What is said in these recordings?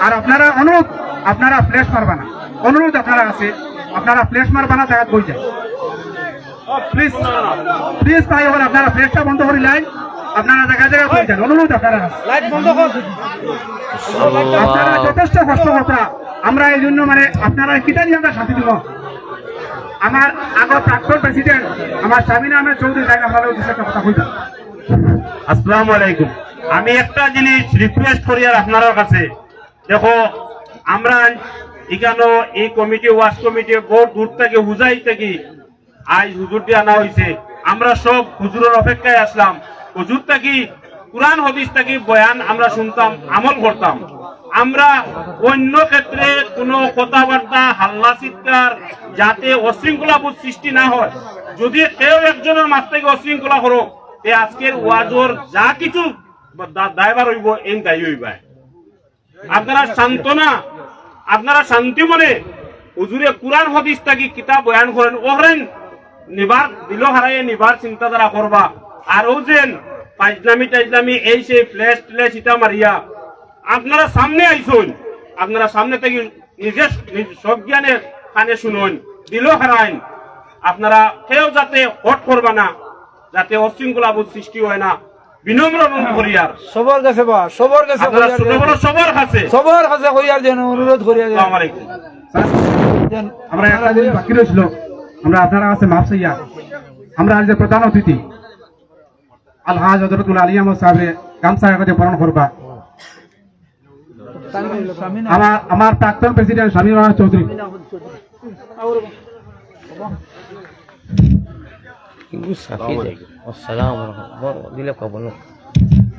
আর আপনারা অনুরোধ, আপনারা ফ্ল্যাশ মারবা না, অনুরোধ আপনারা আছে, আপনারা ফ্ল্যাশ মারবা না, জায়গা বই যায় প্লিজ প্লিজ। তাই হলে আপনারা ফ্ল্যাশটা বন্ধ করে লাইন, আপনারা জায়গায় জায়গায় বই যান, অনুরোধ আপনারা লাইট বন্ধ করুন। আপনারা যথেষ্ট কষ্ট কথা, আমরা এই জন্য মানে আপনারা কিটারি আমরা শান্তি দিব। আমার আগর প্রাক্তন প্রেসিডেন্ট আমার শামিনা আহমেদ চৌধুরী তাই আপনারা একটা কথা বলবেন। আসসালামু আলাইকুম। আমি একটা জিনিস রিকোয়েস্ট করি আর আপনার কাছে, দেখো আমরা এখানে এই কমিটি, ওয়াশ কমিটি বহু দূর থেকে হুজাই থেকে আজ হুজুরটি আনা হয়েছে। আমরা সব হুজুরের অপেক্ষায় আসলাম। হুজুর থাকি কুরআন হাদিস থাকি বয়ান আমরা শুনতাম, আমল করতাম। আমরা অন্য ক্ষেত্রে কোনো কথাবার্তা, হাল্লা চিৎকার যাতে অশৃঙ্খলা বোধ সৃষ্টি না হয়, যদি কেউ একজনের মাছ থেকে অশৃঙ্খলা করো, তে আজকের ওয়াজর যা কিছু দায়বার হইব এই দায়ী হইবা। আপনারা সান্ত্বনা, আপনারা শান্তি মনে হুজুরে কুরআন হাদিস থাকি কিতাব বয়ান করেন, ওহরেন নিবার দিল হারাইয়ে নিবার চিন্তাধারা করবা। আর ও যেন পাইজলামি টাইজলামি এই সেই ফ্ল্যাশ ট্ল্যাশ ইটা মারিয়া আপনারা সামনে আইসুন, আপনারা সামনে থেকে নিজের সজ্ঞানের কানে শুনুন, দিল হারাইন। আপনারা কেউ যাতে হট করবা না, যাতে অশৃঙ্খলা বোধ সৃষ্টি হয় না, বিনম্র করিয়ার সবার কাছে বা সবার কাছে সবার কাছে কইয়ার যেন অনুরোধ করিয়া দেন। আসসালামু আলাইকুম। আমরা একটা জিনিস বাকি রয়েছিল, আমরা আপনারা কাছে মাফ চাইয়া, আমরা আজ যে প্রধান অতিথি আলহাজ হযরতুল আলী আহমদ সাহেব গামছা কাছে বরণ করবা। আমার প্রাক্তন প্রেসিডেন্ট শামীম আহমেদ চৌধুরী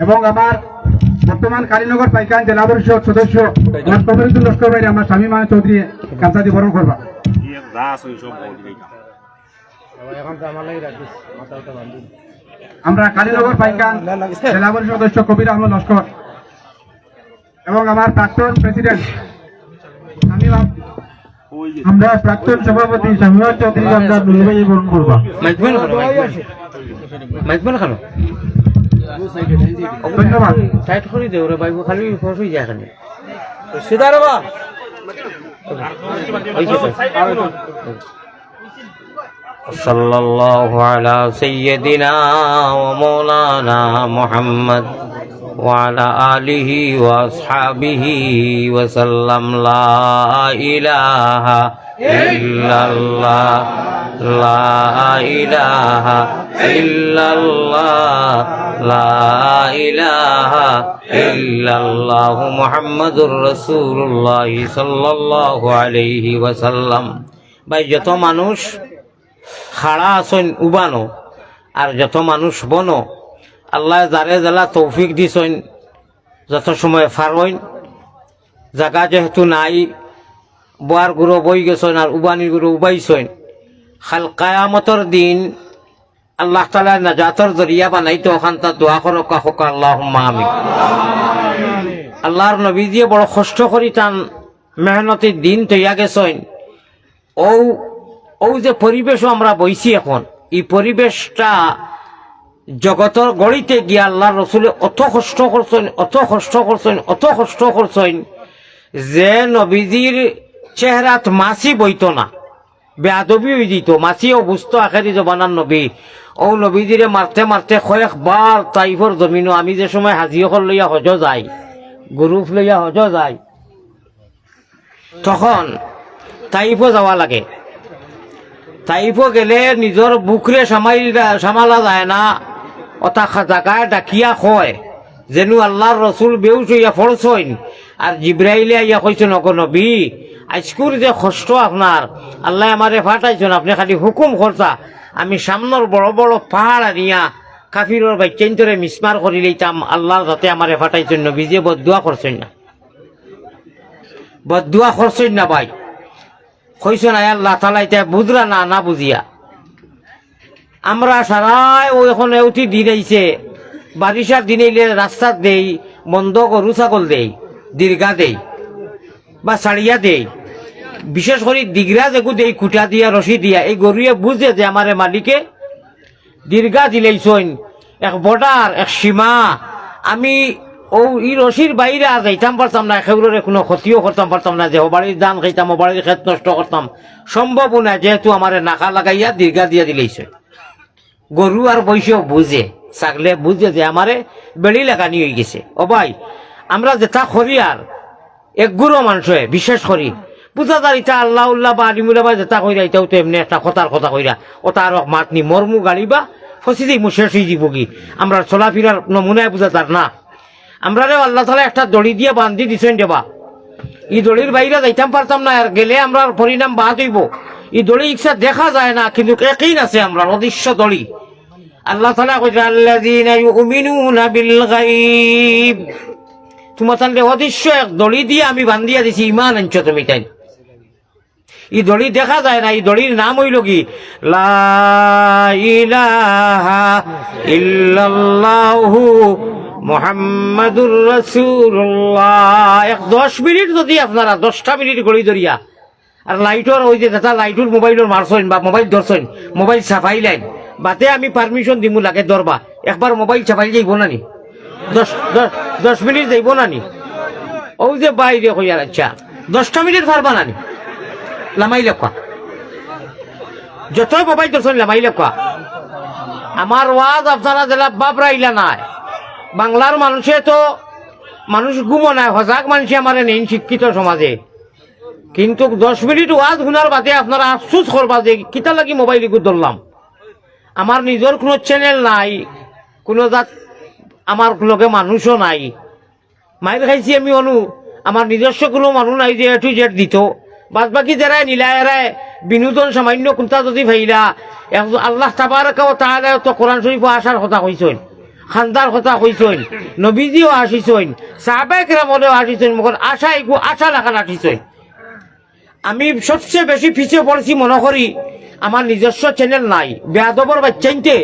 এবং আমার বর্তমান কালীনগর পাইকান জেলা পরিষদ সদস্য লস্কর ভাই আমরা শামীম আহমেদ চৌধুরী গামছা দিয়ে বরণ করবা। আমরা কালীনগর পাইকান জেলা পরিষদ সদস্য কবির আহমদ লস্কর এবং আমার প্রাক্তন প্রেসিডেন্ট আমরা প্রাক্তন সভাপতি শামীম চৌধুরী আমরা নুরুভাই বরণ করবা। ধন্যবাদ। সাইড করে দেও রে ভাই, খালি ফস হই যায় এখানে সিধা রে বা সাল্লাল্লাহু আলা সাইয়্যিদিনা ওয়া মাওলানা মুহাম্মদ ওয়া আলা আলিহি ওয়া আসহাবিহি ওয়া সাল্লাম। লা ইলাহা ইল্লাল্লাহ, লা ইলাহা ইল্লাল্লাহ, লা ইলাহা ইল্লাল্লাহ মুহাম্মাদুর রাসূলুল্লাহ সাল্লাল্লাহু আলাইহি ওয়াসাল্লাম। ভাই যত মানুষ খাড়া আছেন উবানো আর যত মানুষ বনো, আল্লাহ যারে যারা তৌফিক দিছেন যত সময় ফারইন, জায়গা যেহেতু নাই, বোয়ার গুরু বই গেছেন আর উবানির গুরু উবাইছেন, খাল কায়ামতর দিন আল্লাহ তাআলা নাজাতর জরিয়া বানাইতো ওখান তা দোয়া করো কাহক আল্লাহুম্মা আমিন। আল্লাহর নবী দিয়ে বড় কষ্ট করি টান মেহনতির দিন তৈয়া গেছেন। ও যে পরিবেশও আমরা বইছি এখন, এই পরিবেশটা জগতর গড়িতে গিয়া আল্লাহর রসুলে অত কষ্ট করছেন, অত কষ্ট করছেন, অত কষ্ট করছেন যে নবীজির চেহারাত মাছি বইত না, বেআদবি হয়ে দিত, মাছিও বুঝতো আখেরি জবানার নবী। ও নবীজিরে মারতে মারতে কয়েকবার তাইফর জমিনও, আমি যে সময় হাজিয়কল লইয়া হজ যাই, গ্রুপ লইয়া হজ যাই, তখন তাইফও যাওয়া লাগে। তাইফও গেলে নিজের বুকরে সামালা যায় না, অতা জাগায় ডাকিয়া কয় যেন আল্লাহর রসুল বেউস হইয়া ফরছইন। আর জিব্রাইলে আইয়া কইছেন অগ নবী, আজকুর যে কষ্ট আপনার, আল্লাহ আমারে ফাটাইছেন, আপনি খালি হুকুম করতা, আমি সামনের বড় বড় পাহাড় আনিয়া কাফিরর বাইচাইন্তরে মিসমার করি লইতাম, আল্লাহ যাতে আমারে ফাটাইছেন। নবী যে বদদুয়া করছেন না, বদদুয়া করছেন না ভাই, কইছেন আয় আল্লাহ তাআলা এটা বুঝরা না না বুঝিয়া। আমরা সারাই ও এখন এউতি দিন আইছে, বারিশার দিন আইলে রাস্তার দেই, বন্ধ গরু ছাগল দেই, দীর্ঘা দেই বা ছাড়িয়া দেই, বিশেষ করে দিগরা যেগু দেই খুঁটা দিয়া রশি দিয়া, এই গরুয়ে বুঝে যে আমারে মালিকে দীর্ঘা দিলেইছইন, এক বর্ডার এক সীমা। আমি ও ই রশির বাইরে আর যাইতাম পারতাম না, সেগুলোর কোনো ক্ষতিও করতাম পারতাম না, যে ও বাড়ির ধান খাইতাম, ও বাড়ির ক্ষেত নষ্ট করতাম, সম্ভব না, যেহেতু আমার নাকা লাগাইয়া দীর্ঘা দিয়া দিলেইছে। গরু আর বৈশও বুঝে, ছাগলে বুঝে যে আমারে বেড়ি লাগানি হয়ে গেছে। ও ভাই, আমরা যেটা করি আর এক গুরু মানুষে বিশেষ করি বুঝাদার ইটা আল্লাহ উল্লাহ বা আলিমুল্লাহ বা যেটা কইরা এটাও তো এমনি একটা কথার কথা কইরা ওটা আর মাত নি মর্মু গাড়ি বা ফসি দিই শেষ হয়ে যাব কি, আমরা চলাফেরার নমুনায় বুঝাতার না। আমরা রে আল্লাহ তাআলা একটা দড়ি দিয়ে বান্ধি দিছেন দেবা, এই দড়ির বাইরে যাইতাম পারতাম না, আর গেলে আমরা পরিণাম বাদ হইব। এই দড়ি ইচ্ছা দেখা যায় না, কিন্তু একই আছে আমরা অদৃশ্য দড়ি। আল্লাহ তাআলা কইছে আল্লাযীনা ইউমিনুনা বিল গায়ব, তোমার তাহলে অদৃশ্য এক দড়ি দিয়ে আমি বান্ধিয়া দিছি, ইমান আনছো তুমি তাই। এই দড়ি দেখা যায় না, এই দড়ির নাম হইল কি লা ইলাহা ইল্লাল্লাহু মুহাম্মাদুর রাসূলুল্লাহ। 10 মিনিট যদি আপনারা 10টা মিনিট গড়ি ধরিয়া আর লাইটর ওই যে যেটা লাইটর মোবাইলের মারছেন বা মোবাইল ধরছেন, মোবাইল সাফাই লাইন বাতে আমি পারমিশন দিমু লাগে ধরবা, একবার মোবাইল সাফাই যাইব না নি? 10 মিনিট যাইব না নি? ওই যে বাইরে কইয়ার আচ্ছা 10টা মিনিট পারবা না নি? লামাই লেখা যতই মোবাইল ধরছেন লামাই লেখা। আমার ওয়াজ আপনারা জেলা বাবরাইলা নাই, বাংলার মানুষে তো মানুষ ঘুমো নাই, হজাক মানুষ আমার নেই শিক্ষিত সমাজে, কিন্তু 10 মিনিট ওয়াজ শুনার বাদে আপনারা আফসুস করবা যে কিতা লাগি মোবাইল ধরলাম। আমার নিজের কোনো চ্যানেল নাই, কোনো জাত আমার লগে মানুষও নাই, মাইর খাইছি আমি অনু, আমার নিজস্ব কোনো মানুষ নাই যে এটু জেট দিত। বাদ বাকি যারা নীলা এরায় বিনোদন সামান্য কোনটা যদি ভাইলা, আল্লাহ তাবারাকা ওয়া তাআলা তো কোরআন শরীফ আসার কথা কইছেন, খান্দার কথা কইছেন, নবীজিও আসিছেন, সাহাবায়ে কেরামও আসিছেন, মগর আশা এগু আশা লাগান আসিছেন। আমি সবচেয়ে বেশি পিছিয়ে পড়ছি মনে করি আমার নিজস্ব চ্যানেল নাই। বেয়াদবর বাচ্চাইতে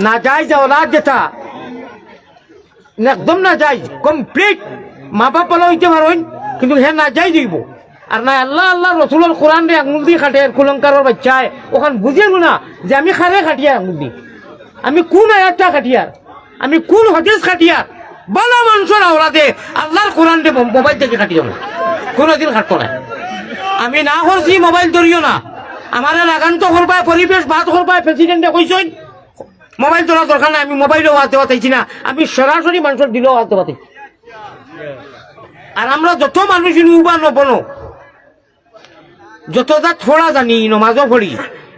না যাই যাওয়া যেটা একদম না যাই কমপ্লিট, মা বাপ বলা হইতে পারেন কিন্তু হ্যাঁ না যাই দিব, আর না আল্লাহ আল্লাহ রসুলের কোরআন রে আঙুল দিয়ে খাটে কুলঙ্কারের বাচ্চায় ওখান বুঝিয়ে না যে আমি খারে খাটিয়া আঙুল দি, আমি কোন আয়াতটা খাটিয়ার, আমি কোন হাদিস খাটিয়ার। বালা মানুষের আওলাদে আল্লাহর কোরআন রে মোবাইল থেকে খাটি যাবো, কোনোদিন খাটতো না। আমি না করছি মোবাইল ধরিও না, আমার লাগান তো করবাই, পরিবেশ বাদ করবাই, প্রেসিডেন্টে কইছেন মোবাইল ধরা দরকার নাই, আমি মোবাইলও হাতে পাঠাইছি না, আমি সরাসরি মানুষের দিলেও হাতে পাঠাইছি। আর আমরা যত মানুষ উবা নবনো, যতটা থোড়া জানি নমাজও পড়ি,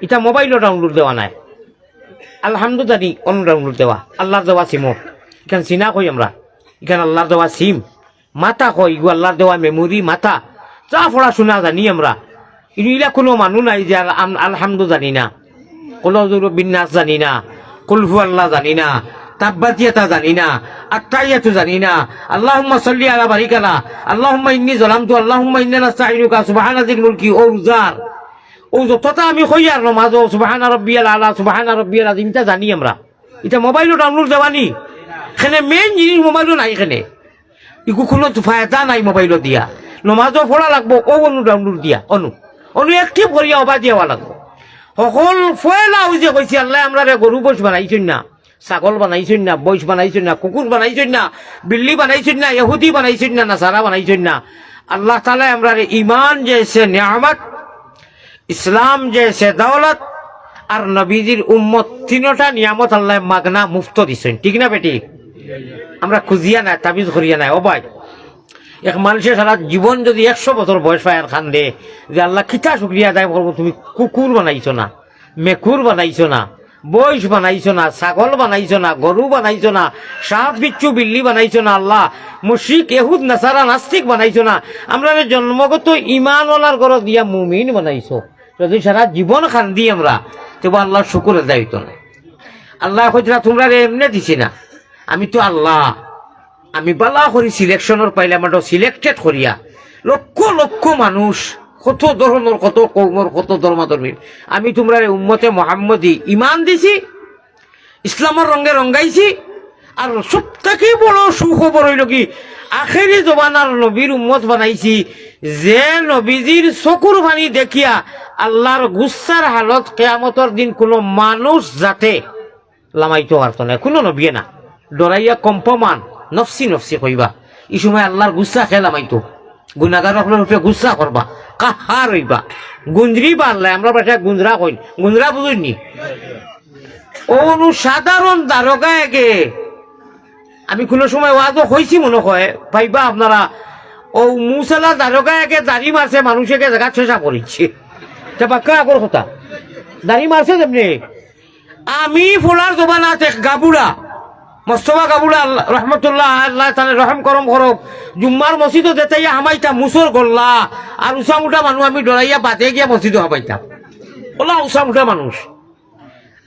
এটা মোবাইলও ডাউনলোড দেওয়া নাই, আলহামদুলিল্লাহ জানি অন্য ডাউনলোড দেওয়া, আল্লাহর দেওয়া সিমর এখানে চিনা কই আমরা, এখানে আল্লাহর দেওয়া সিম মাথা কই, ইগু আল্লাহর দেওয়া মেমোরি মাথা যা পড়াশোনা জানি আমরা। ইলা কোনো মানুষ নাই যে আলহামদুলিল্লাহ জানি না, কোনো বিন্যাস জানি না, কুলহু আল্লাহ জানি না, তাব্বাতিয়াতা জানি না, আত্তাইয়াতু জানি না, আল্লাহুম্মা সাল্লি আলা বারিকালা, আল্লাহুম্মা ইন্নী যালামতু, আল্লাহুম্মা ইন্না নাস্তাঈনুকা, সুবহানা যিল মুলকি ও রুজার ও যতটা আমি কই আর নামাজ ও সুবহানা রাব্বিয়াল আলা, সুবহানা রাব্বিয়াল আযীমটা জানি আমরা। এটা মোবাইলও ডাউনলোড দেওয়ানি, এখানে মেইন জিনিস মোবাইলও নাই, এখানে ইকু কোনো ফায়দা নাই মোবাইলও দিয়া। নমাজও পড়া লাগবো ও অনু ডাউনলোড দিয়া, অনু একটিভ করিয়া অবা দিয়াওয়া লাগবো। সকল ফয়লা ওই যে কইছি আল্লাহ আমরা রে গরু বৈশ বানাইছেন না, ছাগল বানাইছেন না, বৈশ বানাইছেন না, কুকুর বানাইছেন না, বিল্লি বানাইছেন না, ইহুদি বানাইছেন না, নাসারা বানাইছেন না। আল্লাহ তাআলা আমরা রে ঈমান জেসে নিয়ামত, ইসলাম জেসে দৌলত আর নবীজির উম্মত তিনটা নিয়ামত আল্লাহ মাগনা মুফত দিছেন, ঠিক না বেটি? আমরা খুঁজিয়া নাই, তাবিজ করিয়া নাই। ও ভাই, এক মানুষের সারা জীবন যদি 100 বছর বয়স পায় আর খান্দে যে আল্লাহ কিতা শুক্রিয়া আদায় করবো, তুমি কুকুর বানাইছো না, মেকুর বানাইছো না, বৈশ বানাইছো না, ছাগল বানাইছো না, গরু বানাইছো না, সাপ বিচ্ছু বিল্লি বানাইছো না, আল্লাহ মুশরিক ইহুদ নাসারা নাস্তিক বানাইছো না, আমরা জন্মগত ইমানওয়ালার ঘর দিয়া মুমিন বানাইছো। যদি সারা জীবন খান্দি আমরা, তবু আল্লাহ শুকুর আদায় হইতো না। আল্লাহ কইরা তোমরা এমনি দিছি না, আমি তো আল্লাহ, আমি বালা করি সিলেকশনের পাইলাম, সিলেক্টেড করিয়া লক্ষ লক্ষ মানুষ, কত ধরনের, কত কৌমর, কত ধর্মাধর্মীর, আমি তোমরা উম্মতে মোহাম্মদী ইমান দিছি, ইসলামের রঙে রঙ্গাইছি। আর সব থেকে বড় সুখবর হইল কি, আখেরি জবানার নবীর উম্মত বানাইছি, যে নবীজির চকুর পানি দেখিয়া আল্লাহর গুচ্ছার হালত কিয়ামতের দিন কোনো মানুষ যাতে লামাইতে পারত না, কোনো নবী না। ডরাইয়া কম্পমান নফসি নফসি কইবা এই সময় আল্লাহর গুসা খেলাম আইতো গুনাগার রূপে গুসা করবা কাহার হইবা গুঞ্জরি বা আল্লাহ আমরা ভাষায় গুঞ্জরা কই গুঞ্জরা বুঝুননি অনু সাধারণ দারোগাকে আমি কোনো সময় ওয়াজও হয়েছি মনে হয় ভাইবা আপনারা ও মুসালা দারোগাকে দাড়ি মারছে মানুষকে জায়গা চেষ্টা করিচ্ছে বাক্কা আগর কথা দাড়ি মারছে তেমনি আমি ফোলার জবানাতে গাবুড়া মোস্তফা গাবুড়া রহমতুল্লাহ আল্লাহ তাআলা রহম করম করক জুম্মার মসজিদও যেতাইয়া হামাইতা মুসর গল্লা আর উষামুঠা মানুষ আমি ডরাইয়া বাদে গিয়া মসজিদও হামাইতাম ওলা উষামুঠা মানুষ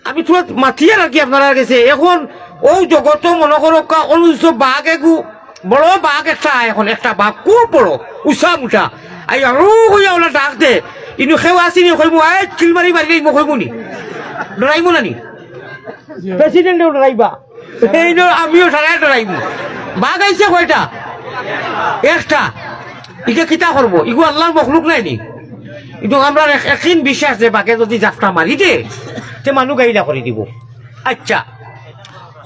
আমি তোমার মাথিয়ে রাখি আপনারা গেছে এখন ও জগত মনে করো অনুষ্ঠ বাঘ এগু বড় বাঘ একটা এখন একটা বাঘ খুব বড় উষা মুঠা আই আরো হইয়া ওলা ডাক দে ইনু খেও আসিনি কইমু আই চিলমারি মারি মো কইমু নি ডরাইমু নানি প্রেসিডেন্টও ডরাইবা এই আমিও সারাই ডরাইমু বাঘ আইছে কয়টা একটা ইকে কিতা করবো ইগু আল্লাহর মখলুক নাই নি কিন্তু আমরা একদিন বিশ্বাস যে বাঘে যদি যাত্রা মারি দে তে মানুষ গাইলা করে দিব আচ্ছা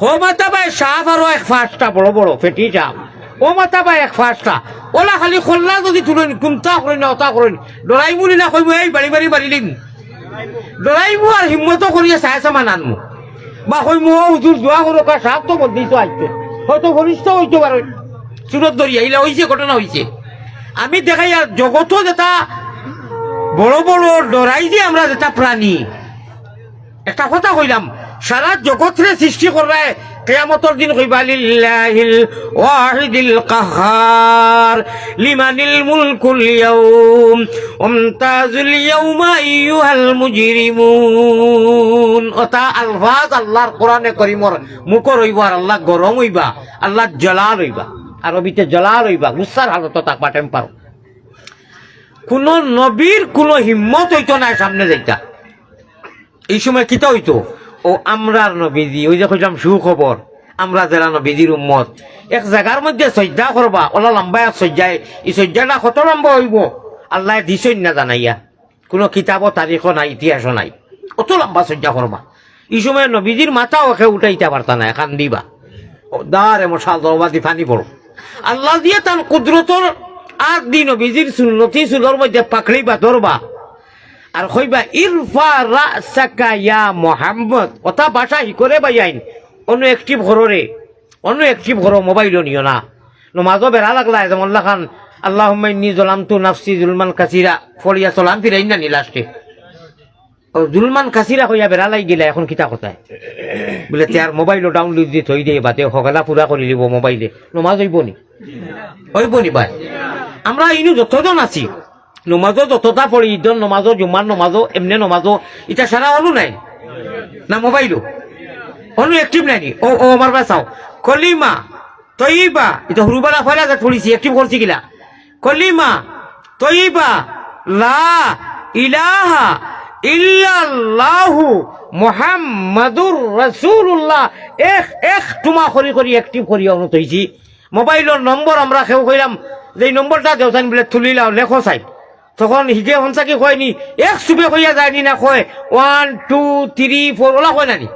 ও মাতা ভাই সাপ আরো এক ফাঁসটা বড় বড় ফেটি যাম ও মাতা ভাই এক ফাঁসটা ওলা খালি খোল্লা যদি তুলেন কুমতা করেন না অতা করেন ডরাইমু না কইমু এই বাড়ি বাড়ি বাড়িলিম ডরাইমু আর হিম্মত করিয়া চাই সামান আনমু বা কইমু ও হুজুর দোয়া করো কা সাপ তো বদলিত আইতো হয়তো ঘনিষ্ঠ হইতে পারে চুরত দরিয়া ইলা হইছে ঘটনা হইছে আমি দেখাই আর জগত যেটা বড় বড় ডরাই যে আমরা যেটা প্রাণী একটা কথা কইলাম সারা জগৎরে সৃষ্টি করবে কিয়ামতের দিন কইবা লিল্লাহিল ওয়াহিদিল কাহার লিমানিল মুলকুল ইয়াউম আমতাজুল ইয়াউমা আইয়ুহাল মুজরিমুন ওটা আলফাজ আল্লাহর কোরআনে করিমর মুখর হইবা আর আল্লাহ গরম হইবা আল্লাহ জালাল হইবা আরবিতে জালাল হইবা গুসার হালত তাকবা টেম্পার কোন নবীর কোন হিম্মত হইতো না সামনে যাইতা এই সময় কিতা হইতো ও আমরার নবীজি ওই যে কইলাম সুখবর আমরা যারা নবীজির উম্মত এক জায়গার মধ্যে সজ্জা করবা ওলা লম্বা এক সজ্জায় এই সজ্জাটা কত লম্বা হইব আল্লাহ দিছই না জানাইয়া কোনো কিতাব তারিখ নাই ইতিহাস নাই অত লম্বা সজ্জা করবা এই সময় নবীজির মাথা ওকে উঠাইতে পারতা না এখান দিবা দাঁড়ে মশাল দরবাদি ফানি পড়ো আল্লাহ দিয়ে তার কুদরতর আর দি নবীজির সুন্নতি সুলোর মধ্যে পাকড়ি বা ধরবা আর কইবা ইরফা রাসাকা ইয়া মুহাম্মদ কথা ভাষা হি করে বাইন অন্য অ্যাক্টিভ ঘরে অন্য অ্যাক্টিভ ঘর মোবাইল নিও না নমাজও বেড়া লাগলা যেমন খান আল্লাহুম্মা ইন্নী যালামতু নাফসি যুলমান কাসীরা ফড়িয়া চলাম ফিরাই না নি লাস্টে ও যুলমান কাসীরা কইয়া বেড়া লাগি গেলা এখন কিতা কথায় বলে তার মোবাইলও ডাউনলোড দি থই দে বাতে হগলা পুরা করে লিব মোবাইলে নমাজ হইব নি ভাই আমরা ইনু যতজন আছি নমাজও যতটা পড়ি ঈদর নমাজও জুমার নমাজও এমনি নমাজও এটা সারা অনু নাই না মোবাইলও অনু অ্যাক্টিভ নাইনি ও ও আমার বাসাও কলিমা তৈবা এটা হুরুবালা ফয়লা যা পড়িছি অ্যাক্টিভ করছি কিলা কলিমা তৈবা লা ইলাহা ইল্লাল্লাহু মুহাম্মাদুর রাসূলুল্লাহ এক তোমা করি করি অ্যাক্টিভ করি অনু তৈছি মোবাইলের নম্বর আমরা কেউ কইলাম যে নম্বরটা দেওসান বলে তুলিলাও লেখো চাই তখন হিজে হনসাকি কয়নি এক চুপে কইয়া যায়নি না কয় 1 2 3 4 ওলা কয় নানি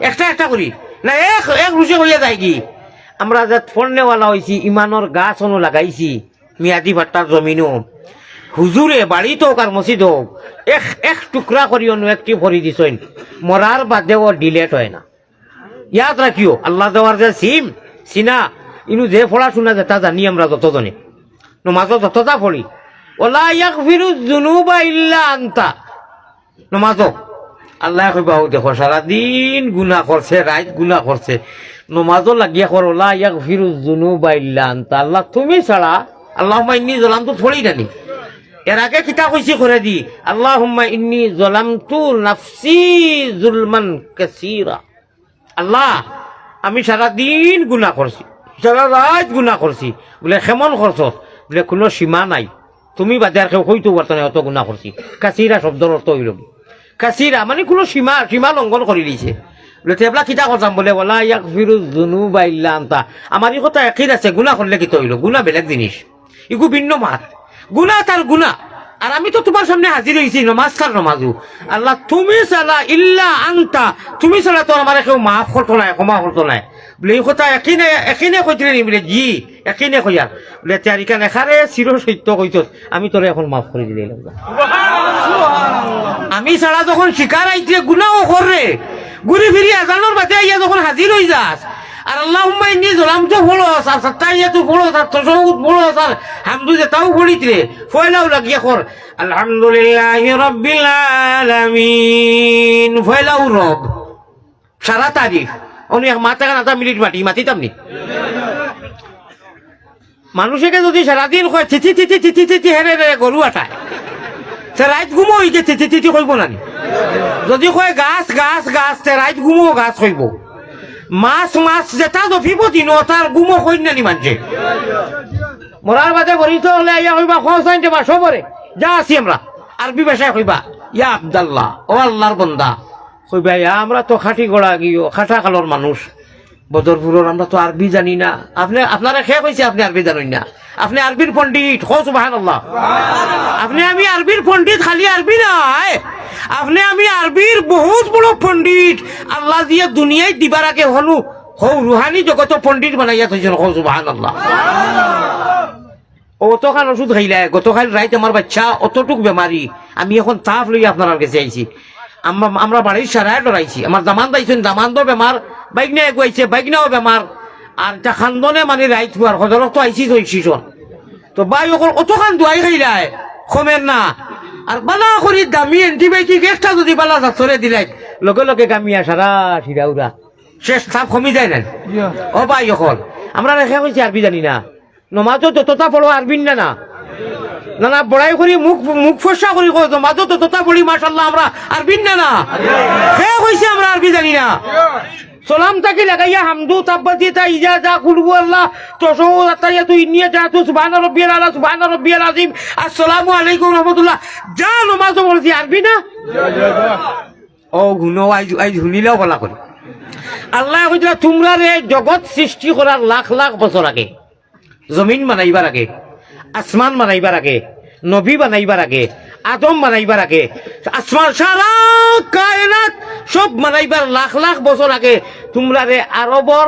একটা একটা করি না এক এক রুচে কইয়া যায় কি আমরা যে ফোন নেওয়ালা হয়েছি ইমানোর গাছ অনু লাগাইছি মিয়াদি ভাট্টার জমিনও হুজুরে বাড়ি তো আর মসজিদ হোক এক টুকরা করি অনু একটি ভরি দিছেন মরার বাদেও ডিলেট হয় না ইয়াদ রাখিও আল্লাহ দেওয়ার যে সিম সিনা ইনু যে পড়াশোনা যেটা জানি আমরা যতজনে নমাজও যতটা পড়ি ওলা ইয়াগফিরু যুনুবা ইল্লা আনতা নমাজও আল্লাহ কইবা দেখো সারাদিন গুনাহ করছে রাত গুনাহ করছে নমাজও লাগিয়া কর ওলা ইয়াগফিরু যুনুবা ইল্লা আনতা আল্লাহ তুমি ছাড়া আল্লাহুম্মা ইন্নী যালামতু পড়ি জানি এর আগে কিতা কইছি করে দি আল্লাহুম্মা ইন্নী যালামতু নাফসি যুলমান কাসীরা আল্লাহ আমি সারাদিন গুনাহ করছি সারা রাত গুনাহ করছি বলে কেমন করছ বলে কোনো সীমা নাই তুমি বাদে আর কেউ হইতে পারত না অত গুনাহ করছি কাসিরা শব্দর অর্থ হইল কাসিরা মানে কোনো সীমা লঙ্ঘন করে দিয়েছে বলে তেবলা কিতা করতাম বলে ওলা ইয়াগফিরু যুনুবা ইল্লা আনতা আমার এই কথা একই আছে গুনাহ করলে কি হইল গুনাহ বেলেগ জিনিস ইগু ভিন্ন মাত গুনাহ তার গুনাহ আর আমি তো তোমার সামনে হাজির হয়েছি নমাজ কার নমাজু আল্লাহ তুমি ছাড়া ইল্লা আনতা তুমি ছাড়া তো আমার কেউ মাফ করতো না ক্ষমা করতো না বলে এই কথা এখিনে কইতে নি বলে জি এখিনে কইয়া বলে তারিখান এখানে চির সত্য কইত আমি তোরে এখন মাফ করে দিলে আমি ছাড়া যখন শিকার আইতে গুনাও করে ঘুরি ফিরি আজানোর বাদে আইয়া যখন হাজির হয়ে যাস আর আল্লাহুম্মা ইন্নী যালামতু ফড়স আর সাত্তাইয়াতু ফড়স আর তাশাহুদ ফড়স আর হামদু যেটাও ফড়িতরে ফয়লাও লাগিয়া কর আলহামদুলিল্লাহি রাব্বিল আলামিন ফয়লাও রব সারা তারিখ উনি মাথা কান আধা মিনিট মাতিতাম নি মানুষকে যদি সারাদিন কয় থিথি থিথি থিথি থিথি হেরে রে গরু আটায় সে রাইত ঘুমো হইতে থিথি থিথি কইব না যদি কয় গাছ গাছ গাছ তে রাইত ঘুমো গাছ কইব মাছ মাছ যেটা জফিব দিন তার গুমো কই না নি মানছে মরার বাদে বরিত হলে আইয়া কইবা খসাইতে বা সবরে যা আছি আমরা আরবি ভাষায় কইবা ইয়া আব্দুল্লাহ ও আল্লাহর বান্দা কইবা ইয়া আমরা তো খাঁটি গড়া গিয়ে খাটা কালোর মানুষ বদরপুরের আমরা তো আরবি জানি না আপনারা খেয়ে কইছে আপনি আরবি জানেন না আপনি আরবির পণ্ডিত হো সুবহানাল্লাহ আপনি আমি আরবির পণ্ডিত খালি আরবি নয় আপনি আমি আরবির বহুত বড় পণ্ডিত আল্লাহ দিয়ে দুনিয়ায় দিবার আগে হনু হো রুহানি জগত পণ্ডিত বানাইয়া থইছেন হো সুবহানাল্লাহ অতখান ওষুধ খাইলাই গতকাল রাইত আমার বাচ্চা অতটুক বেমারি আমি এখন তাপ লই আপনার কাছে আইছি আমরা বাড়ির সারায় ডরাইছি আমার দামান দাইছেন দামানদো বেমার বাইকনা এগুয়াইছে বাইকনাও বেমার আর তা খান্দনে মানে রাইত হওয়ার হজরত তো আইসি থইছিস তো বাই অকল অতখান দুয়াই খাইলাই কমেন না আর বালা করি দামি এন্টিবায়োটিক একটা যদি বালা ডাক্তরে দিলাই লগে লগে গামিয়া সারা সিরাউরা শেষ তাপ কমি যায় না ও বাই অকল আমরা রেখে কইছি আরবি জানি না নমাজও যতটা পড়ো আরবিন না না না না বড়াই করি মুখ ফসা করি নমাজও ততটা পড়ি মাশাআল্লাহ আমরা আরবিন না না খেয়ে কইছি আমরা আরবি জানি না সালাম তাকে লাগাইয়া হামদু তাব্বাতি তা ইজাজা কুলহু আল্লাহ তাশাহুদ আতাইয়াতু ইন্নিয়া জাতু সুবহান রাব্বিয়াল আলা সুবহান রাব্বিয়াল আযীম আসসালামু আলাইকুম ওয়া রাহমাতুল্লাহ যা নমাজ পড়ছি আরবি না ও গুনো আইজ শুনিলেও বলা করে আল্লাহ কইলা তোমরা রে জগৎ সৃষ্টি করার লাখ লাখ বছর আগে জমিন বানাইবার আগে আসমান বানাইবার আগে নবী বানাইবার আগে আদম বানাইবার আগে আসমান সারা কায়নাত সব বানাইবার লাখ লাখ বছর আগে তোমরা রে আরবর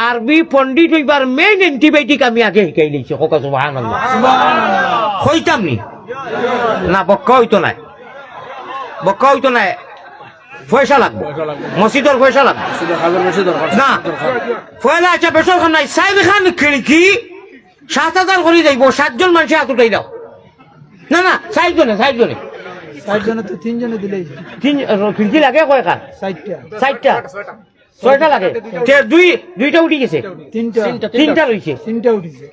আরবি পণ্ডিত হইবার মেইন এন্টিবায়োটিক আমি আগে শিকাই লইছি কোকা সুবহানাল্লাহ হইতাম নি না বক্কা হইতো নাই বক্কা হইতো নাই পয়সা লাগবে মসজিদের পয়সা লাগবে না পয়সা আছে বেসর খান নাই সাহেব খান খিড়কি 7,000 করে যাইব 7 জন মানুষ হাত উঠাই দাও না না 6 জনে তো 3 জনে দিলেই খিড়কি লাগে কয় খান 60টা 6টা লাগে দুইটা উঠি গেছে তিনটা রইছে তিনটা উঠিছে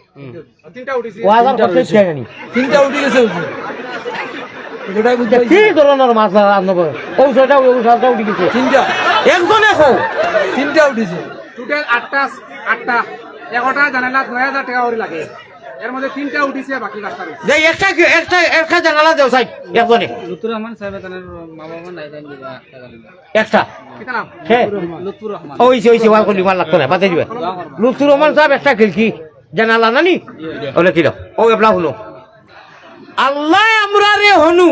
ওয়াজার কত জানি তিনটা উঠি গেছে কি ধরনের মাছ রান্না ও 6টা উঠি গেছে তিনটা একজনে খাও তিনটা উঠিছে টোটাল 8টা 11টা জানালা 2000 টাকা করে লাগে এর মধ্যে 3টা উঠিছে বাকি 5টা রয়েছে একটা জানালা দেও সাইড একজনে লুৎফুর রহমান সাহেব তানের মা বাবা নাই দেন দিবা একটা কিটা নাম হ্যাঁ লুৎফুর রহমান ওইছে ওয়াল করলি মাল লাগতো না বাতে দিবে লুৎফুর রহমান সাহেব একটা খিলকি জানালা নানি ওলে কিলো ও এবলা হলো আল্লাহ আমরা রে হনু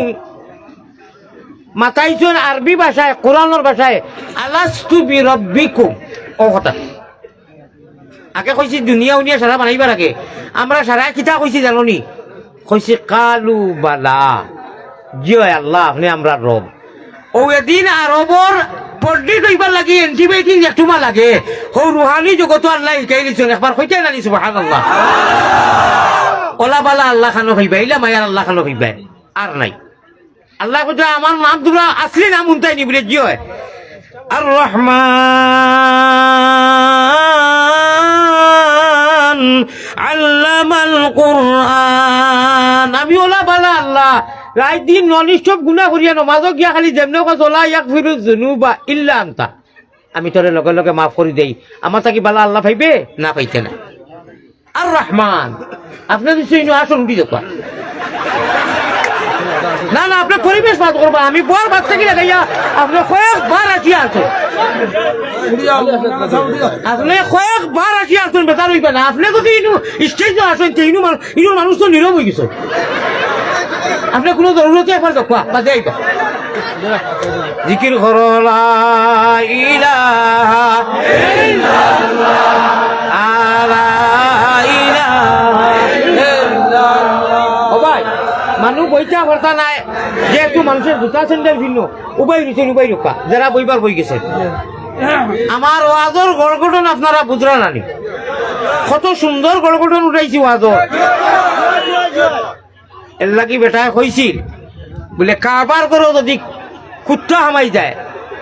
মাতাইছেন আরবি ভাষায় কোরআনের ভাষায় আলাস্তু বিরাব্বিকুম ও কথা আগে কইছি দুনিয়া উনিয়া সারা বানাইবার আগে আমরা সারা কিতা কইছি জানোনি কইছি কালু বালা জিয় আল্লাহ আপনি আমরা রব ও এদিন আরবর পণ্ডিত হইবার লাগে এন্টিবায়োটিক একটুমা লাগে ও রুহানি জগত আল্লাহ শিকাই দিচ্ছেন একবার কইতে জানি সুবহানাল্লাহ ওলা বালা আল্লাহ খানো হইবা ইলা মায়ার আল্লাহ খানো হইবা আর নাই আল্লাহ কইতে আমার নাম তোমরা আসলি নাম উনতাই নি বলে জিয় আর রহমান আল্লামাল কুরআন আমি ওলা বালা আল্লাহ রাত দিন ননিষ্ঠ গুনাহ করিয়া নমাজও গিয়া খালি যেমনে কলা ইয়াক ফিরু যুনুবা ইল্লা আনতা আমি তোরে লগে লগে মাফ করে দেই আমার তাকি বালা আল্লাহ পাইবে না পাইতে না আর রহমান আপনি নিশ্চয়ই আসুন উঠি দেখবা না না আপনার পরিবেশ বাদ করবা আমি বর বাচ্চা কি লাগাইয়া আপনি কয়েকবার আসিয়া আসুন আপনি কয়েকবার আসিয়া আসুন বেতার হইবে না আপনি যদি স্টেজে আসেন ইনু মানুষ তো নীরব হয়ে গেছে আপনি কোনো জরুরতে একবার দেখবা বা দেইবা জিকির করো লা ইলাহা ইল্লাল্লাহ লা ইলাহা ইল্লাল্লাহ। ও ভাই মানুষ বইটা ভরতা নাই যেহেতু মানুষের জুতা স্যান্ডেল ভিন্ন উবাই নিছেন উবাই রোকা যারা বইবার বই গেছে আমার ওয়াজর গড়গঠন আপনারা বুঝরা নানি কত সুন্দর গড়গঠন উঠাইছি ওয়াজর এর লাগি বেটায় কইছিল বলে কারবার করো যদি কুত্তা হামাই যায়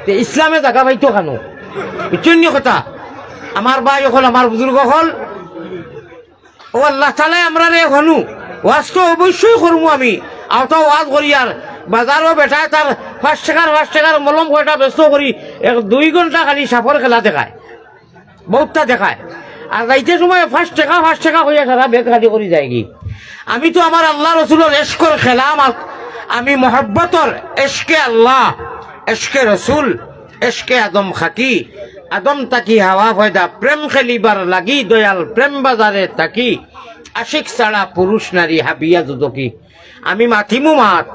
তে ইসলামে জাগা পাইতো কেন ইচ্ছন্য কথা আমার ভাই হল আমার বুজুর্গ হল ও আল্লাহ তালাই আমরা রে হনু ওয়াজ তো অবশ্যই করবো আমি আওতা ওয়াজ করি আর বাজারও বেটায় তার 5 টাকার মলম কয়টা ব্যস্ত করি 2 ঘন্টা খালি সাফর খেলা দেখায় বহুতটা দেখায় আর যাইতে সময় 5 টাকা হইয়া সারা বেগ খালি করি যায় কি আমি তো আমার আল্লাহ রসুলের এশকর খেলাম আমি মহব্বতর এশকে আল্লাহ এশকে রসুল এশকে আদম খাকি আদম তাকি হাওয়া ফয়দা প্রেম খেলিবার লাগি দয়াল প্রেম বাজারে তাকি আশিক ছাড়া পুরুষ নারী হাবিয়া দুদকি আমি মাথিমু মাত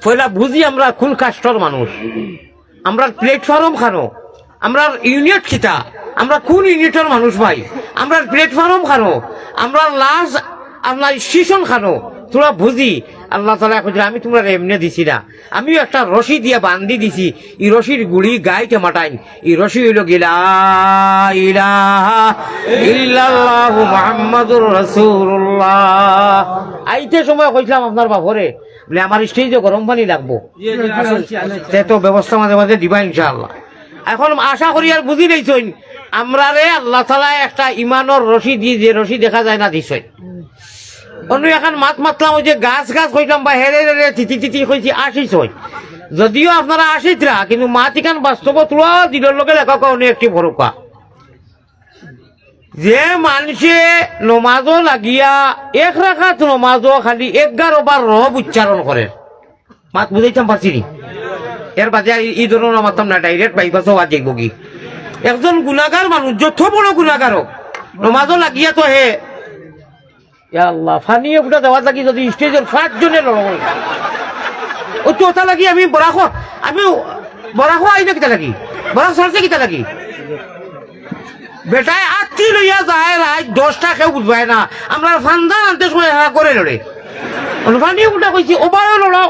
পয়লা বুঝি আমরা কোন কাস্টর মানুষ আমরা প্ল্যাটফর্ম খানো আমরা ইউনিট খিতা আমরা কোন ইউনিটের মানুষ ভাই আমরা প্ল্যাটফর্ম খানো আমরা লাশ আমরা স্টেশন খানো তোরা বুঝি আল্লাহ তালা খুঁজে আমি তোমরা এমনি দিছি না আমিও একটা রশি দিয়ে বান্ধি দিছি এই রশির গুড়ি গাইতে মাটাইন এই রশি হইল গিলা ইলাহা ইল্লাল্লাহু মুহাম্মাদুর রাসূলুল্লাহ আইতে সময় কইছিলাম আপনার বাপরে বলে আমার স্টেজে গরম পানি লাগবো সে তো ব্যবস্থা মাঝে মাঝে দিবা ইনশাআল্লাহ এখন আশা করি আর বুঝি নেইছইন আমরা রে আল্লাহ তালা একটা ইমানের রশি দিয়ে যে রশি দেখা যায় না দিছই অন্য এখন মাতলাম ওই যে গাছ কইলাম বা হেরে হেরে তিতি কইছি আসিস হই যদিও আপনারা আসিতরা কিন্তু মাত ইখান বাস্তব তোলা দিলের লোকে লেখা অনেক একটি ভরকা যে মানুষে নমাজও লাগিয়া 1 রাকাত নমাজও খালি 11 বার রব উচ্চারণ করে মাত বুঝাইতাম পারছি নি এর বাদে এই ধরনের মাতাম না ডাইরেক্ট বাইপাসও আজ দেখব কি একজন গুনাহগার মানুষ যত বড় গুনাহগার হোক নমাজও লাগিয়া তো হে আল্লাহ ফানিয়ে উঠা দেওয়া থাকি যদি স্টেজের 5 জনের লড়াই ও তো ওটা লাগি আমি বরাখো আইনে কিতা লাগি বরাখ সরছে কিতা লাগি বেটায় আত্মি লইয়া যায় রাত 10টা কেউ বুঝবায় না আমরা ফান্দান আনতে সময় হারা করে লড়ে ফানিয়ে উঠা কইছি ওবায়ও লড়া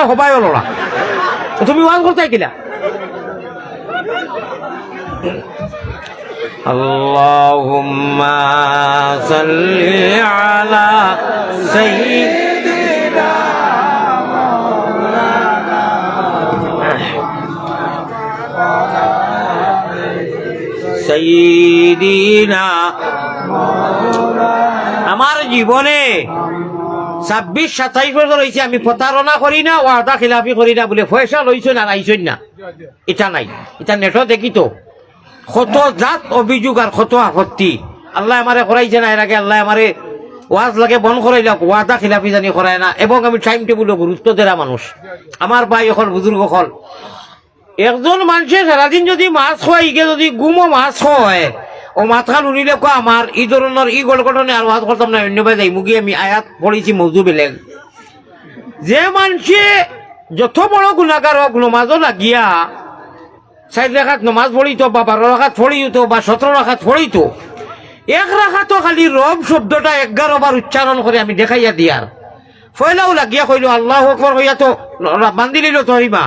হবায়ও লড়া তুমি ওয়াজ করতে কিলা اللهم صل على سيدنا سيدنا আমার জীবনে 26-27 বছর হয়েছে আমি প্রতারণা করি না ওয়াদা খিলাফি করি না বলে পয়সা লইছেন আর আইছেন না এটা নাই এটা নেটও দেখি তো কত জাত অভিযোগ আর কত আপত্তি আল্লাহ আমারে করাইছে না এর আগে আল্লাহ আমারে ওয়াজ লাগে বন করাইল ওয়াদা খিলাফি জানি করায় না এবং আমি টাইম টেবিলও গুরুত্ব দেওয়া মানুষ আমার ভাই হল বুজুর্গ হল একজন মানুষের সারাদিন যদি মাছ খায় ইগে যদি গুমো মাছ হয় ও মাথা উনিলে কো আমার এই ধরনের ই গড়গঠনে আর ওয়াজ করতাম না অন্য ভাই যাই মুগি আমি আয়াত পড়েছি মৌজু বেলেগ যে মানুষে যত বড় গুণাগার হোক নমাজও লাগিয়া 4 রাকাত নমাজ পড়িত বা 12 রাকাত পড়িত বা 17 রাকাত পড়িত 1 রাকাতও খালি রব শব্দটা 11 বার উচ্চারণ করে আমি দেখাইয়া দিয়ার ফয়লাও লাগিয়া কইল আল্লাহু আকবার হইয়া তো বান্ধি লিল তরিমা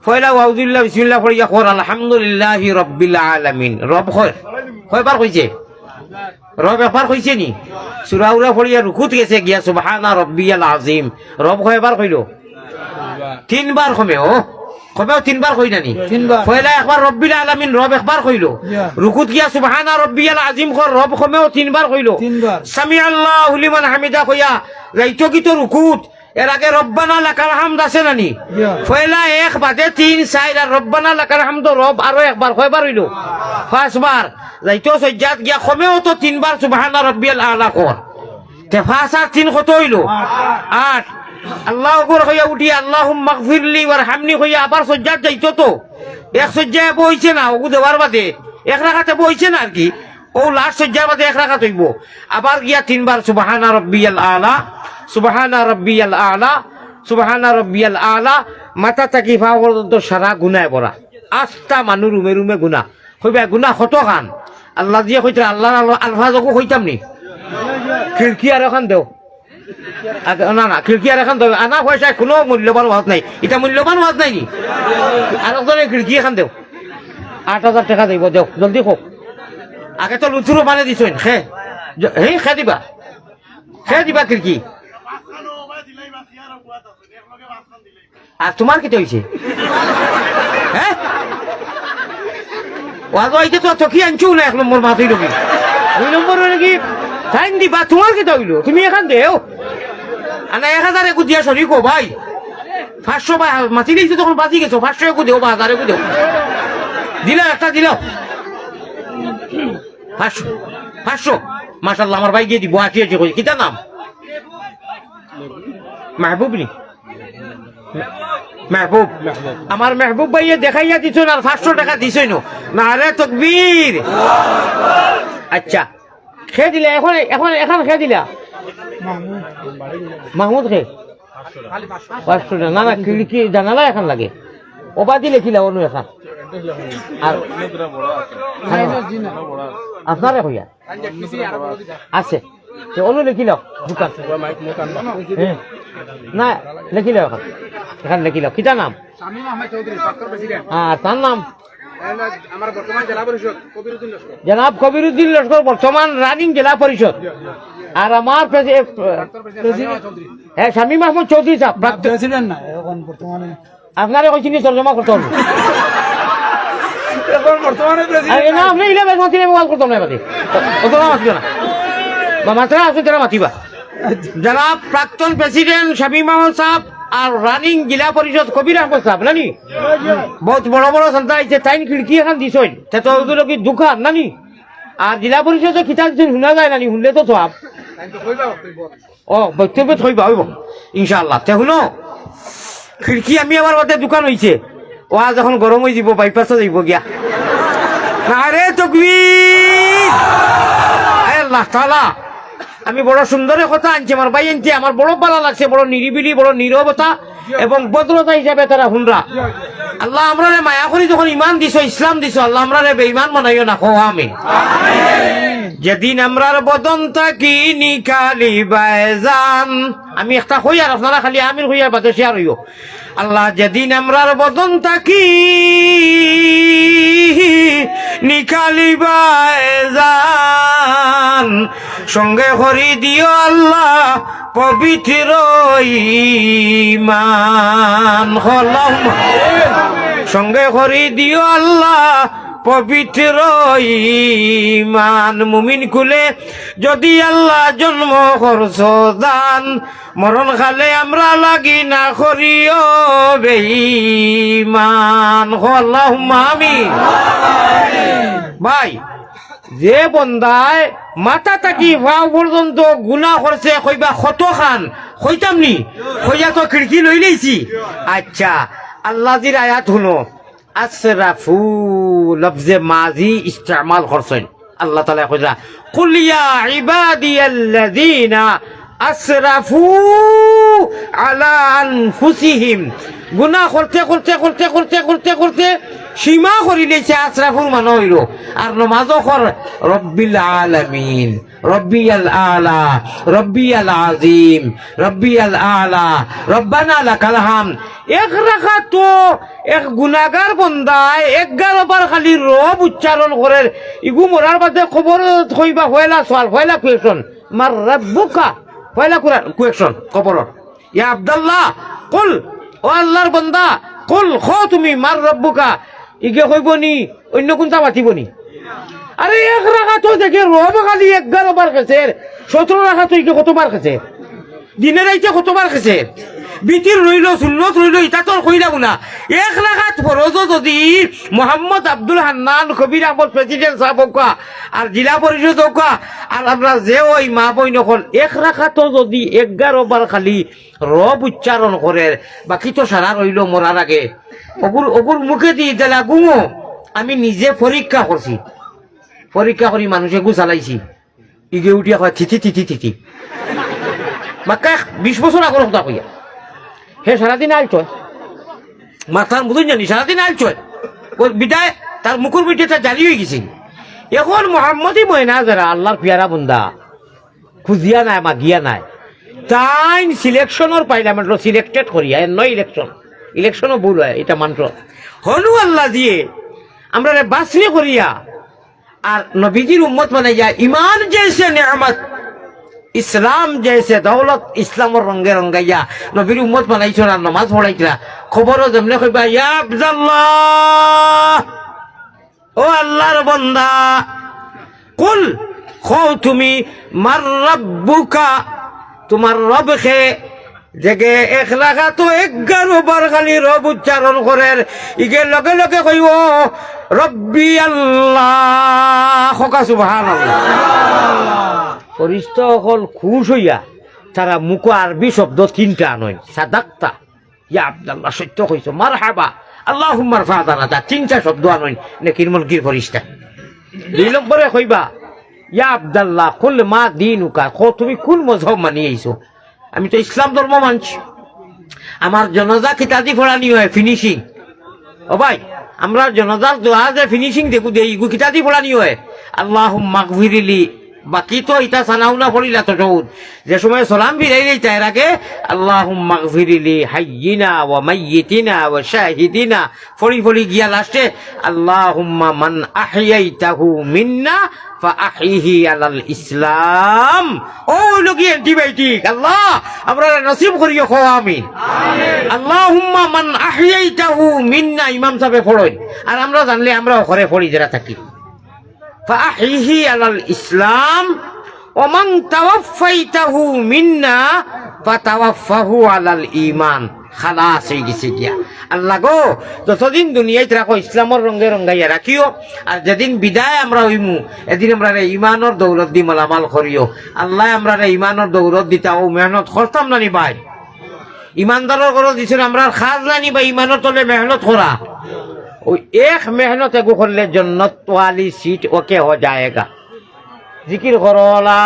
ফয়লা আউযুবিল্লাহ বিসমিল্লাহ পড়িয়া কর আলহামদুলিল্লাহি রাব্বিল আলামিন রব কয়বার কইছে রব একবার কইছে নি সূরা উরা পড়িয়া রুকুত গেছে গিয়া সুবহানা রাব্বিয়াল আযীম রব কয়বার কইল 3 বার কমেও 3 বার কই নানি পয়লা একবার রব্বিল আলামিন রব একবার কইল রুকুত গিয়া সুবহানা রাব্বিয়াল আযীম কর রব কমেও 3 বার কইল সামি আল্লাহু লিমান হামিদা কইয়া যাইতো কি তো রুকুত এর আগে রব্বানা লাকাল হামদ আছে নানি পয়লা 1 বাদে 3 4 আর রব্বানা লাকাল হামদ রব আরো একবার কয়বার হইল 5 বার যাইতো সজ্জাত গিয়া কমেও তো 3 বার সুবহানা রাব্বিয়াল আলা কর তে 5 আর 3 কত হইল 8 আল্লাহ আকবার কইয়া উঠি আল্লাহুম্মা গফিরলি ওয়ারহামনি কইয়া আবার সজ্জাত যাইতো তো এক সজ্জায় বইছে না ও দেওয়ার বাদে 1 রাকাতে বইছে না আর কি ও লাস্ট সজ্জার বাদে 1 রাকাত হইব আবার গিয়া 3 বার সুবহানা রাব্বিয়াল আলা সুবহানা রাব্বিয়াল আলা সুবহানা রাব্বিয়াল আলা মাথা থাকি পা পর্যন্ত সারা গুনায় ভরা 8টা মানুষ রুমে রুমে গুনা কইবা গুনা কত খান আল্লাহ দিয়ে কইতে আল্লাহ আলফাজকো কইতাম নি খিড়কি আর এখন দেও না খিড়কি আর এখন দেও আনা পয়সা কোনো মূল্যবান হাত নাই এটা মূল্যবান হাত নাই নি আর একজনের খিড়কি এখন দেও 8,000 টাকা দিব দেও জলদি হোক আগে তো লুচুরো মানে দিছেন খে দিবা খিড়কি আর তোমার কি হয়েছে হ্যাঁ ওয়াজ হইতে তো চকি আনছো না 1 নম্বর মাথায় ঢুকি 2 নম্বর নাকি টাইম দিবা তোমার কি হইলো তুমি এখান দেও আনা 1000 একু দিয়া সরি কো ভাই 500 ভাই মাতি দিয়েছো তখন বাজি গেছো 500 একু দেও 1000 একু দেও দিলা একটা দিলা 500 মাশাআল্লাহ আমার ভাই গিয়ে দিব আটিয়ে কই কিটা নাম মাহবুব নি মেহবুব আমার মেহবুব ভাইয়ে দেখাইয়া দিছ আর 500 টাকা দিছই না রে তকবীর আচ্ছা খেয়ে দিলে এখন খেয়ে দিলা মাহমুদ খে 500 টাকা না কি জানালা এখন লাগে ওবা দিলে কিলা অনু এখন আর আপনারে কইয়া আছে তো অনু লিখিল দোকান না লিখিল এখন লিখিল কিটা নাম তার নাম জনাব কবিরুদ্দিন লস্কর বর্তমান রানিং জেলা পরিষদ আর আমার হ্যাঁ শামীম আহমদ চৌধুরী সাহেব আপনারে কইছিনি তর্জমা করতে হবে না আপনি ইলেভেন মাতিলে মোবাইল করতাম না বাদে অত না মাতিল না বা মাত্রা আছে তারা মাতিবা যারা প্রাক্তন প্রেসিডেন্ট শামীম আহমদ সাহেব আর রানিং জেলা পরিষদ কবির আহমদ সাহেব নানি বহুত বড় বড় সন্তান আছে তাই খিড়কি এখন দিছই তো ওগুলো কি দোকান নানি আর জেলা পরিষদে কিতাব শুনা যায় নানি শুনলে তো সব ও বক্তব্য থইবা হইব ইনশাআল্লাহ তে শুনো খিড়কি আমি আমার বাদে দোকান হইছে ও আজ এখন গরম হয়ে যাব বাইপাসে যাইব গিয়া আরে তকবীর আল্লাহ তাআলা আমি বড় সুন্দর কথা আনছি আমার ভাই আনছি আমার বড় ভালো লাগছে বড় নিরিবিলি বড় নীরবতা এবং ভদ্রতা হিসাবে তারা হুনরা আল্লাহ আমরা মায়া করি যখন ইমান দিছো ইসলাম দিছো আল্লাহ আমরা বেঈমান বানাইও না কো আমিন যেদিন আমরার বদন থাকি নিকালি বাইজান আমি একটা কই আর আপনারা খালি আমিন কইয়া বাদে শেয়ার হইও আল্লাহ যেদিন আমরার বদন থাকি নিকালি বাইজান সঙ্গে হরি দিও আল্লাহ পবিত্র ঈমান সঙ্গে হরি দিও আল্লাহ পবিত্র ঈমান মুমিন কুলে যদি আল্লাহ জন্ম করছ দান মরণ খালে আমরা লাগি না করিও বেঈমান আল্লাহুম্মা আমিন ভাই যে বন্দায় মাথা থাকি ভাও পর্যন্ত গুণা করছে কইবা কত খান কইতাম নি কইয়া তো খিড়কি লই লইছি আচ্ছা আল্লাহ জির আয়াত শুনো আসরাফু লফজে মাজি ইস্তেমাল করছেন আল্লাহ তাআলা কইরা কুল ইয়া ইবাদিয়াল্লাযিনা আসরাফু আলা আনফুসিহিম গুনাহ করতে করতে করতে করতে করতে করতে সীমা করিলেছে আসরাফুল মান হইল আর নমাজও কর রব্বিল আলামিন রব্বিয়াল আলা রব্বিয়াল আজিম রব্বিয়াল আলা রব্বানা লাকাল হাম এক রাখা তো এক গুনাহগার বান্দায় 11 বার খালি রব উচ্চারণ করে ইগু মরার বাদে খবর কইবা হয়লা সওয়াল হয়লা কোয়েশ্চন মার রাব্বুকা হয়লা কোয়েশ্চন খবর ইয়া আব্দুল্লাহ কুল ও আল্লাহর বান্দা কুল খো তুমি মার রাব্বুকা ইগে কইব নি অন্য কোনটা মাতিব নি আরে এক রাখা তো দেখে রব খালি 11 বার গেছে 17 রাখা তো ইগে কতবার গেছে দিনে রাইতে কতবার গেছে বিতির রইল সুন্নত রইল ইটা তোর কইলা না এক রাখাত ফরজ যদি মোহাম্মদ আব্দুল হান্নান কবির আহমদ প্রেসিডেন্ট সাহেব হোকা আর জেলা পরিষদ হোকা আর আমরা যে ওই মা বই নকল এক রাখাত যদি 11 বার খালি রব উচ্চারণ করে বাকি তো সারা রইল মরার আগে অগুর মুখে দিয়ে দিলা গুমো আমি নিজে পরীক্ষা করছি পরীক্ষা করি মানুষে গু চালাইছি ইগে উঠিয়া কয় থিথি থিথি থিথি মাক্কা 20 বছর আগর কথা কইয়া হে সারাদিন আইতো মাথার মতন জানি সারাদিন আলচয় ওর বিদায় তার মুখের বিদ্যাটা জারি হয়ে গেছে। এখন মোহাম্মদই ময়না যারা আল্লাহর পিয়ারা বন্দা খুঁজিয়া নাই মাগিয়া নাই তাই সিলেকশনের পার্লামেন্টর সিলেক্টেড করিয়া নয় ইলেকশনও ভুল হয় এটা মাত্র হলু আল্লাহ দিয়ে আমরা বাছনি করিয়া আর নবীজির উম্মত বানাইয়া ইমান জেসে নেয়ামত ইসলাম জেসে দৌলত ইসলামের রঙে রঙ্গাইয়া নবীর উম্মত বানাইছ আর নমাজ পড়াইছিলা খবরও যেমনে কইবা ইয়া আব্দুল্লাহ ও আল্লাহর বান্দা কুল কও তুমি মার রাব্বুকা তোমার রব খে জেগে 1,11 বার খালি রব উচ্চারণ করেন ইগে লগে লগে কইব রব্বি আল্লাহ খোকা সুবহানাল্লাহ। ফরিস্তা সকল খুশ হইয়া তারা মুখ আরবি শব্দ 3টা আনয় সাদাক্তা ইয়া আব্দুল্লাহ সত্য কইছো মারহাবা আল্লাহুম্মা রফা'তানা 3টা শব্দ আনয় নেকির মুলকির ফরিস্তা। 2 নম্বরে কইবা ইয়া আব্দুল্লাহ কুল মা দীনুকা তুমি কোন মযহব মানি আইছো? আমি তো ইসলাম ধর্ম মানছি। আমার জনাজা কিতাদি পড়ানি হয় ফিনিশিং ও ভাই আমরা জনাজার দোয়া যে ফিনিশিং দেখু দেই ইগু কিতাদি পড়ানি হয় আল্লাহুম্মা গফিরলি বাকি তো এটা সানাউনা পড়িলা তো জৌদ যে সময় সালাম ফিরাই দিতে এর আগে আল্লাহুম্মা গফিরলি হাইয়িনা ওয়া মাইয়িতিনা ওয়া শাহিদিনা ফড়ি ফড়ি গিয়া লাস্টে আল্লাহুম্মা মান আহইয়াইতাহু মিন্না ফাআহিহি আলাল ইসলাম। ও লগি অ্যান্টিবায়োটিক আল্লাহ আমরা নসিব করিও খো আমিন। আল্লাহুম্মা মান আহইয়াইতাহু মিন্না ইমাম সাহেব পড়েন আর আমরা জানলে আমরা ঘরে পড়ি যারা থাকি ফাআহিহি আলাল ইসলাম ওয়া মান তাওয়াফাইতাহু মিন্না ফাতাওয়াফাহু আলাল ঈমান। খালাস হয়ে গেছে গিয়া আল্লাহ গো যতদিন দুনিয়ায় রাখো ইসলামের রঙে রঙ্গাইয়া রাখিও আর যেদিন বিদায় আমরা হইমু এদিন আমরা ইমানের দৌলত দি মালামাল করিও। আল্লাহ আমরা ইমানের দৌলত দিতা ও মেহনত করতাম না নি ভাই ইমানদারের ঘর দিছিল আমরা খাজ নানি বা ইমানের তলে মেহনত করা ওই এক মেহনত এগু করলে জন্নত ওয়ালি সিট ওকে হো যায়গা জিকির করলা।